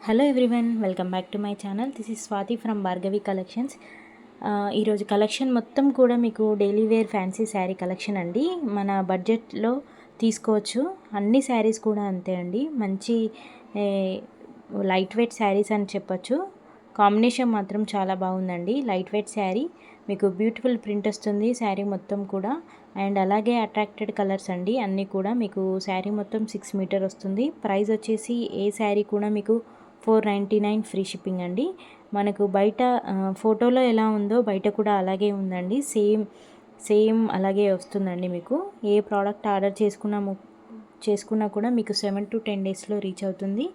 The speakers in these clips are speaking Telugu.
Hello everyone, welcome back to my channel. This is Swathi from Bhargavi collections. ఈరోజు కలెక్షన్ మొత్తం కూడా మీకు daily wear fancy sari collection అండి. మన బడ్జెట్లో తీసుకోవచ్చు. అన్ని శారీస్ కూడా అంతే అండి. మంచి లైట్ వెయిట్ శారీస్ అని చెప్పొచ్చు. కాంబినేషన్ మాత్రం చాలా బాగుందండి. లైట్ వెయిట్ శారీ, మీకు బ్యూటిఫుల్ ప్రింట్ వస్తుంది శారీ మొత్తం కూడా. అండ్ అలాగే అట్రాక్టెడ్ కలర్స్ అండి. అన్నీ కూడా మీకు శారీ మొత్తం 6 మీటర్ వస్తుంది. ప్రైస్ వచ్చేసి ఏ శారీ కూడా మీకు 499 ఫ్రీ షిప్పింగ్ అండి. మనకు బయట ఫోటోలో ఎలా ఉందో బయట కూడా అలాగే ఉందండి. సేమ్ అలాగే వస్తుందండి. మీకు ఏ ప్రోడక్ట్ ఆర్డర్ చేసుకున్నా కూడా మీకు 7 to 10 డేస్లో రీచ్ అవుతుంది.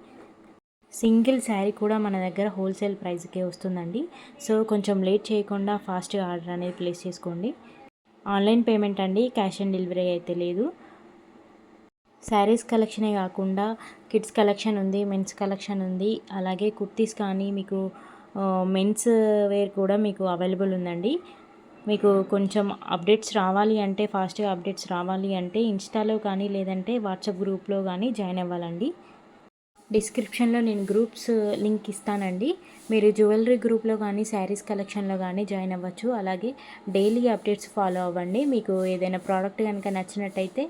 సింగిల్ శారీ కూడా మన దగ్గర హోల్సేల్ ప్రైస్కే వస్తుందండి. సో కొంచెం లేట్ చేయకుండా ఫాస్ట్గా ఆర్డర్ అనేది ప్లేస్ చేసుకోండి. ఆన్లైన్ పేమెంట్ అండి, క్యాష్ ఆన్ డెలివరీ అయితే లేదు. శారీస్ కలెక్షనే కాకుండా కిడ్స్ కలెక్షన్ ఉంది, మెన్స్ కలెక్షన్ ఉంది. అలాగే కుర్తీస్ కానీ మీకు మెన్స్ వేర్ కూడా మీకు అవైలబుల్ ఉందండి. మీకు కొంచెం అప్డేట్స్ రావాలి అంటే, ఫాస్ట్గా అప్డేట్స్ రావాలి అంటే ఇన్స్టాలో కానీ లేదంటే వాట్సాప్ గ్రూప్లో కానీ జాయిన్ అవ్వాలండి. డిస్క్రిప్షన్లో నేను గ్రూప్స్ లింక్ ఇస్తానండి. మీరు జ్యువెలరీ గ్రూప్లో కానీ శారీస్ కలెక్షన్లో కానీ జాయిన్ అవ్వచ్చు. అలాగే డైలీ అప్డేట్స్ ఫాలో అవ్వండి. మీకు ఏదైనా ప్రోడక్ట్ కనుక నచ్చినట్టయితే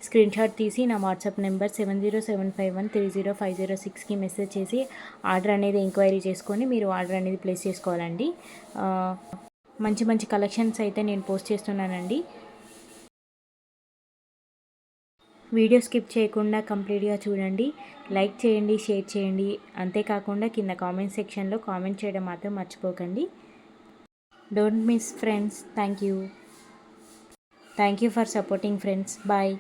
స్క్రీన్ షాట్ తీసి నా వాట్సాప్ నెంబర్ 7075130506కి మెసేజ్ చేసి ఆర్డర్ అనేది ఎంక్వైరీ చేసుకొని మీరు ఆర్డర్ అనేది ప్లేస్ చేసుకోవాలండి. మంచి మంచి కలెక్షన్స్ అయితే నేను పోస్ట్ చేస్తున్నానండి. వీడియో స్కిప్ చేయకుండా కంప్లీట్గా చూడండి. లైక్ చేయండి, షేర్ చేయండి. అంతేకాకుండా కింద కామెంట్ సెక్షన్లో కామెంట్ చేయడం మాత్రం మర్చిపోకండి. Don't miss friends. Thank you for supporting friends. Bye.